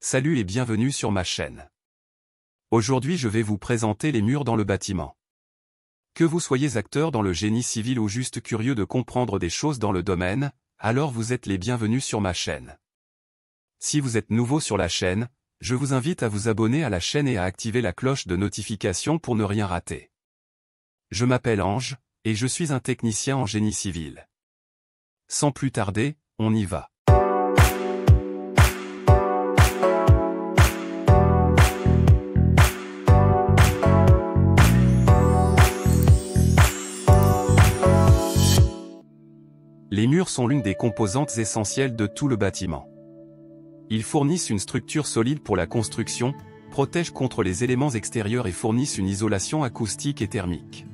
Salut et bienvenue sur ma chaîne. Aujourd'hui je vais vous présenter les murs dans le bâtiment. Que vous soyez acteur dans le génie civil ou juste curieux de comprendre des choses dans le domaine, alors vous êtes les bienvenus sur ma chaîne. Si vous êtes nouveau sur la chaîne, je vous invite à vous abonner à la chaîne et à activer la cloche de notification pour ne rien rater. Je m'appelle Ange, et je suis un technicien en génie civil. Sans plus tarder, on y va. Les murs sont l'une des composantes essentielles de tout le bâtiment. Ils fournissent une structure solide pour la construction, protègent contre les éléments extérieurs et fournissent une isolation acoustique et thermique.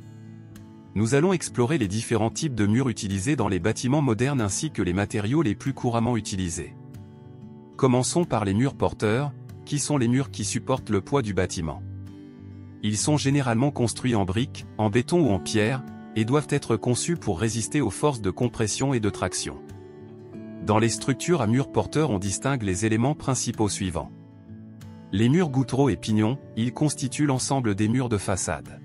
Nous allons explorer les différents types de murs utilisés dans les bâtiments modernes ainsi que les matériaux les plus couramment utilisés. Commençons par les murs porteurs, qui sont les murs qui supportent le poids du bâtiment. Ils sont généralement construits en briques, en béton ou en pierre, et doivent être conçus pour résister aux forces de compression et de traction. Dans les structures à murs porteurs on distingue les éléments principaux suivants. Les murs gouttereaux et pignons, ils constituent l'ensemble des murs de façade.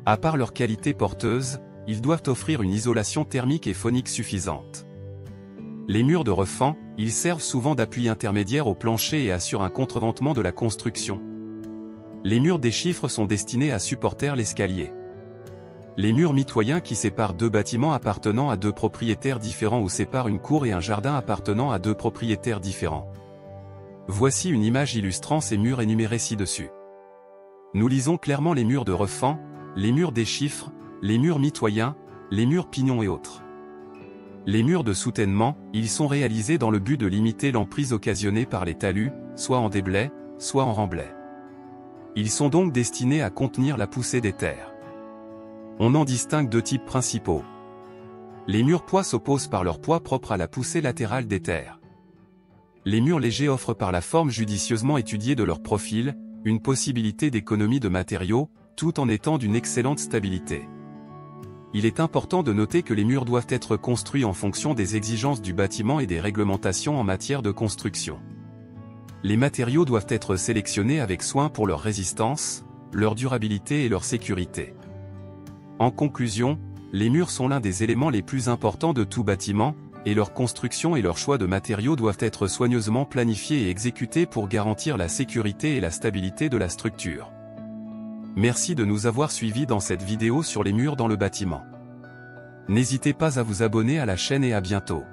À part leur qualité porteuse, ils doivent offrir une isolation thermique et phonique suffisante. Les murs de refend, ils servent souvent d'appui intermédiaire au plancher et assurent un contreventement de la construction. Les murs des chiffres sont destinés à supporter l'escalier. Les murs mitoyens qui séparent deux bâtiments appartenant à deux propriétaires différents ou séparent une cour et un jardin appartenant à deux propriétaires différents. Voici une image illustrant ces murs énumérés ci-dessus. Nous lisons clairement les murs de refend, les murs des chiffres, les murs mitoyens, les murs pignons et autres. Les murs de soutènement, ils sont réalisés dans le but de limiter l'emprise occasionnée par les talus, soit en déblais, soit en remblai. Ils sont donc destinés à contenir la poussée des terres. On en distingue deux types principaux. Les murs poids s'opposent par leur poids propre à la poussée latérale des terres. Les murs légers offrent par la forme judicieusement étudiée de leur profil, une possibilité d'économie de matériaux, tout en étant d'une excellente stabilité. Il est important de noter que les murs doivent être construits en fonction des exigences du bâtiment et des réglementations en matière de construction. Les matériaux doivent être sélectionnés avec soin pour leur résistance, leur durabilité et leur sécurité. En conclusion, les murs sont l'un des éléments les plus importants de tout bâtiment, et leur construction et leur choix de matériaux doivent être soigneusement planifiés et exécutés pour garantir la sécurité et la stabilité de la structure. Merci de nous avoir suivis dans cette vidéo sur les murs dans le bâtiment. N'hésitez pas à vous abonner à la chaîne et à bientôt.